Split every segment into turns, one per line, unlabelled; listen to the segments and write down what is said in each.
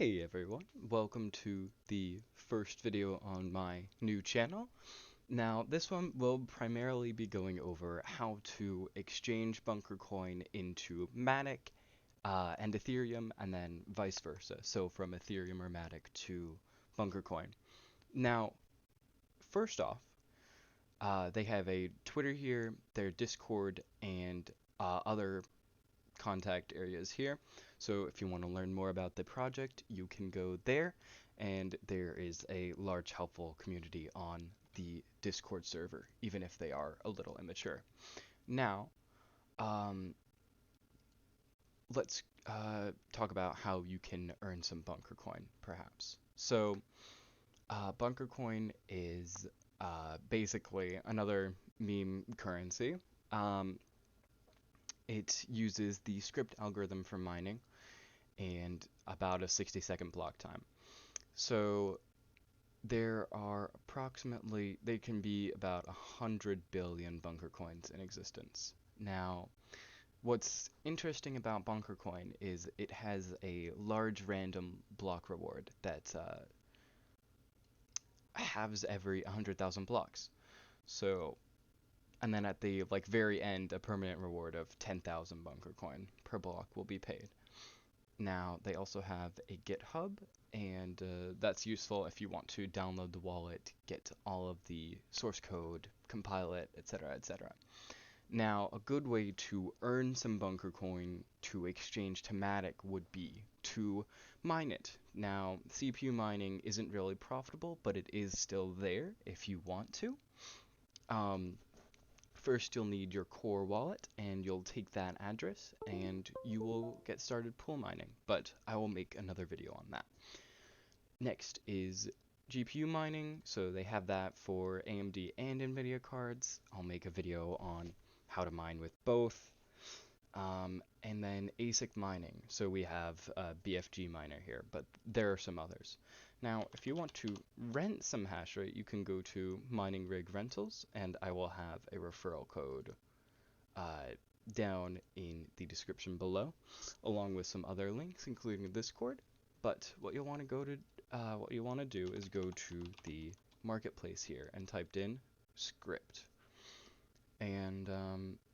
Hey everyone, welcome to the first video on my new channel. Now, this one will primarily be going over how to exchange Bunkercoin into Matic and Ethereum, and then vice versa. So from Ethereum or Matic to Bunkercoin. Now, first off, they have a Twitter here, their Discord, and other contact areas here. So if you want to learn more about the project, you can go there, and there is a large helpful community on the Discord server, even if they are a little immature. Now, um, let's talk about how you can earn some Bunkercoin, perhaps. So, Bunkercoin is basically another meme currency. Um, it uses the script algorithm for mining and about a 60-second block time. So they can be about 100 billion Bunkercoins in existence. Now, what's interesting about Bunkercoin is it has a large random block reward that halves every 100,000 blocks. So, and then at the very end, a permanent reward of 10,000 Bunkercoin per block will be paid. Now, they also have a GitHub, and that's useful if you want to download the wallet, get all of the source code, compile it, etc., etc. Now, a good way to earn some Bunkercoin to exchange to Matic would be to mine it. Now, CPU mining isn't really profitable, but it is still there if you want to. First, you'll need your core wallet, and you'll take that address, and you will get started pool mining, but I will make another video on that. Next is GPU mining, so they have that for AMD and NVIDIA cards. I'll make a video on how to mine with both. And then ASIC mining, so we have BFG miner here, but there are some others. Now, if you want to rent some hash rate, you can go to Mining Rig Rentals, and I will have a referral code down in the description below, along with some other links, including Discord. But what you'll want to do is go to the marketplace here and typed in script. And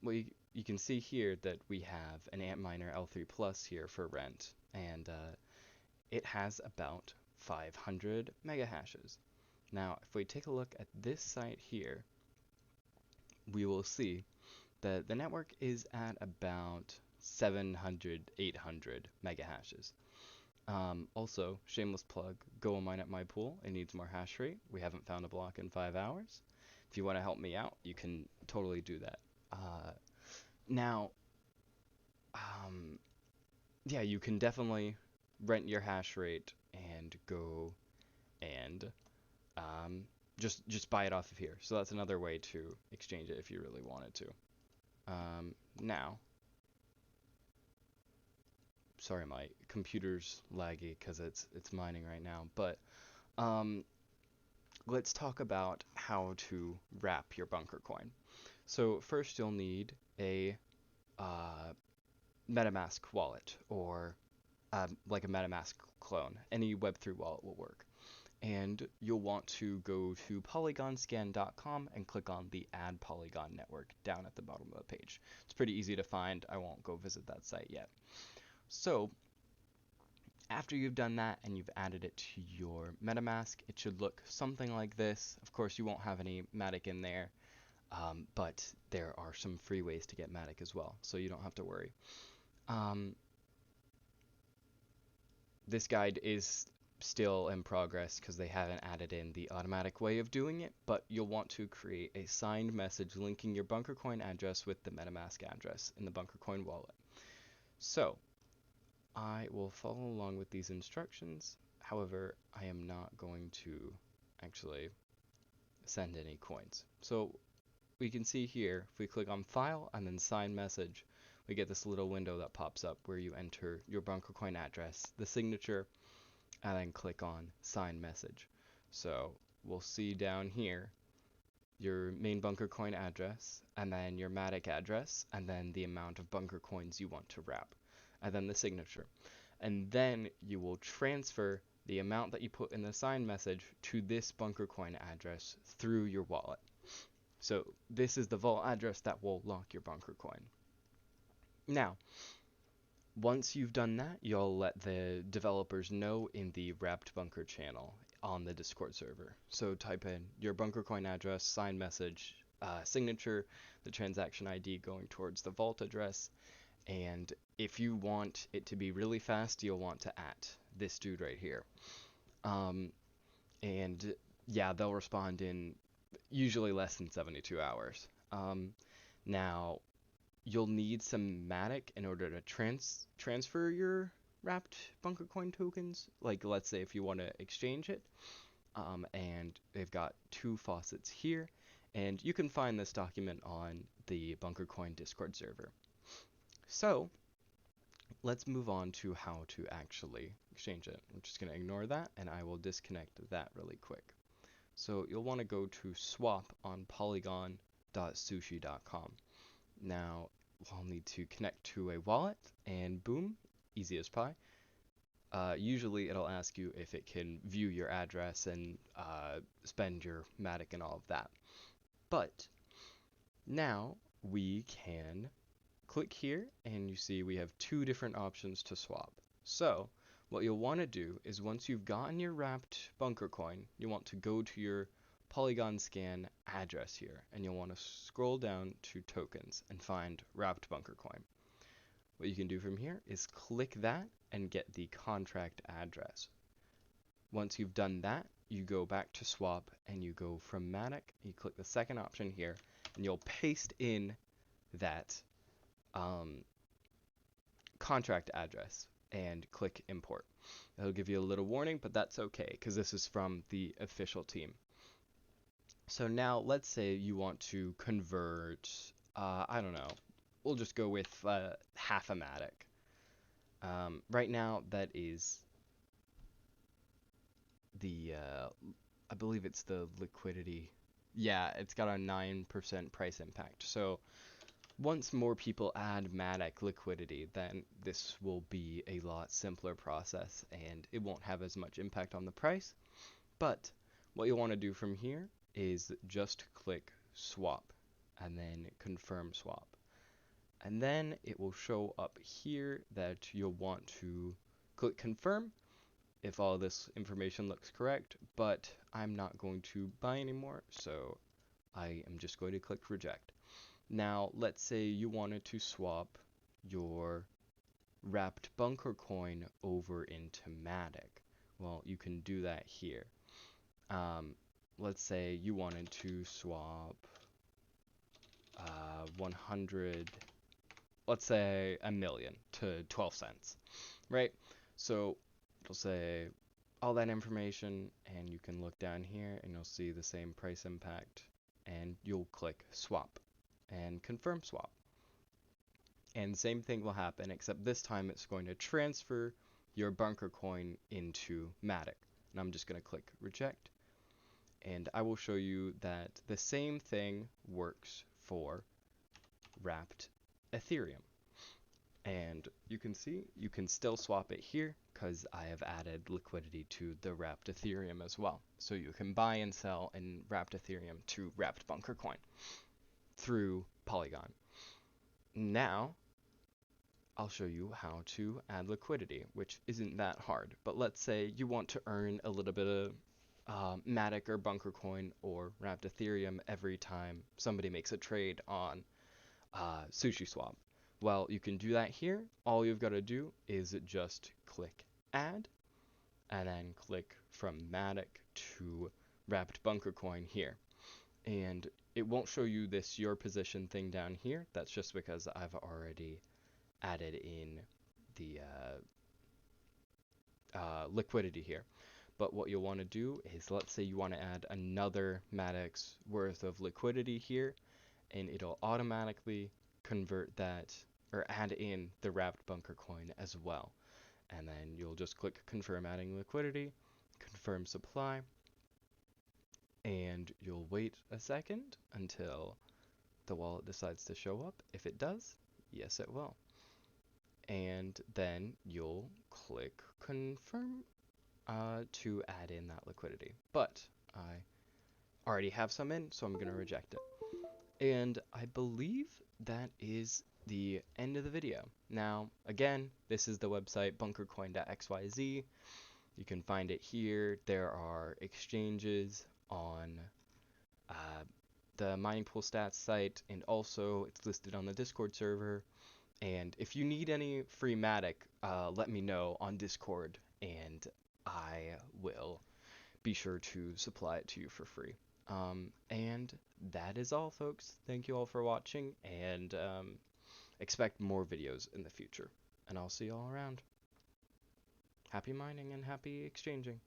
you can see here that we have an Antminer L3 Plus here for rent, and it has about 500 mega hashes. Now, if we take a look at this site here, we will see that the network is at about 700, 800 mega hashes. Also, shameless plug, go mine at my pool. It needs more hash rate. We haven't found a block in 5 hours. If you want to help me out, you can totally do that. Now, yeah, you can definitely rent your hash rate and go and just buy it off of here. So that's another way to exchange it if you really wanted to. Now, sorry, my computer's laggy because it's mining right now, but let's talk about how to wrap your Bunkercoin. So first you'll need a MetaMask wallet, or like a MetaMask clone. Any Web3 wallet will work. And you'll want to go to polygonscan.com and click on the Add Polygon Network down at the bottom of the page. It's pretty easy to find. I won't go visit that site yet. So after you've done that and you've added it to your MetaMask, it should look something like this. Of course, you won't have any Matic in there, but there are some free ways to get Matic as well, so you don't have to worry. This guide is still in progress because they haven't added in the automatic way of doing it, but you'll want to create a signed message linking your Bunkercoin address with the MetaMask address in the Bunkercoin wallet. So I will follow along with these instructions. However, I am not going to actually send any coins. So we can see here, if we click on File and then Sign Message, we get this little window that pops up where you enter your Bunkercoin address, the signature, and then click on Sign Message. So we'll see down here your main Bunkercoin address, and then your Matic address, and then the amount of Bunkercoins you want to wrap, and then the signature. and then you will transfer the amount that you put in the signed message to this Bunkercoin address through your wallet. So this is the vault address that will lock your Bunkercoin. Now, once you've done that, you'll let the developers know in the Wrapped Bunker channel on the Discord server. So type in your Bunkercoin address, signed message, signature, the transaction ID going towards the vault address, and if you want it to be really fast, you'll want to this dude right here. And yeah, they'll respond in usually less than 72 hours. Now, you'll need some Matic in order to transfer your wrapped Bunkercoin tokens. Like, let's say if you want to exchange it, and they've got two faucets here, and you can find this document on the Bunkercoin Discord server. So, let's move on to how to actually exchange it. I'm just going to ignore that, and I will disconnect that really quick. So you'll want to go to swap on polygon.sushi.com. Now, we'll need to connect to a wallet, and boom, easy as pie. Usually it'll ask you if it can view your address and spend your Matic and all of that. But now we can click here, and you see we have two different options to swap. So what you'll want to do is once you've gotten your wrapped Bunkercoin, you want to go to your Polygon scan address here, and you'll want to scroll down to tokens and find wrapped Bunkercoin. What you can do from here is click that and get the contract address. Once you've done that, you go back to swap and you go from Matic, you click the second option here, and you'll paste in that contract address and click import. It'll give you a little warning, but that's okay because this is from the official team. So now let's say you want to convert, I don't know, we'll just go with half a Matic. Right now that is the, I believe it's the liquidity. Yeah, it's got a 9% price impact. So once more people add Matic liquidity, then this will be a lot simpler process and it won't have as much impact on the price. But what you'll want to do from here is just click swap and then confirm swap. And then it will show up here that you'll want to click confirm if all this information looks correct, but I'm not going to buy anymore, so I am just going to click reject. Now, let's say you wanted to swap your wrapped Bunkercoin over into Matic. Well, you can do that here. Let's say you wanted to swap 100, let's say a million to 12 cents, right? So it'll say all that information, and you can look down here and you'll see the same price impact, and you'll click swap and confirm swap. And same thing will happen, except this time it's going to transfer your Bunkercoin into Matic. And I'm just going to click reject. And I will show you that the same thing works for wrapped Ethereum. And you can see you can still swap it here because I have added liquidity to the wrapped Ethereum as well. So you can buy and sell in wrapped Ethereum to wrapped Bunkercoin through Polygon. Now, I'll show you how to add liquidity, which isn't that hard. But let's say you want to earn a little bit of Matic or Bunkercoin or wrapped Ethereum every time somebody makes a trade on Sushiswap. Well, you can do that here. All you've got to do is just click add and then click from Matic to wrapped Bunkercoin here. And it won't show you this your position thing down here. That's just because I've already added in the liquidity here. But what you'll want to do is, let's say you want to add another Matic's worth of liquidity here, and it'll automatically convert that or add in the wrapped Bunkercoin as well. And then you'll just click confirm adding liquidity, confirm supply, and you'll wait a second until the wallet decides to show up. If it does, yes it will. And then you'll click confirm to add in that liquidity. But I already have some in, so I'm going to reject it. And I believe that is the end of the video. Now, again, this is the website bunkercoin.xyz. You can find it here. There are exchanges on the mining pool stats site, and also it's listed on the Discord server. And if you need any free Matic, let me know on Discord, and I will be sure to supply it to you for free. And that is all, folks. Thank you all for watching, and expect more videos in the future. And I'll see you all around. Happy mining and happy exchanging.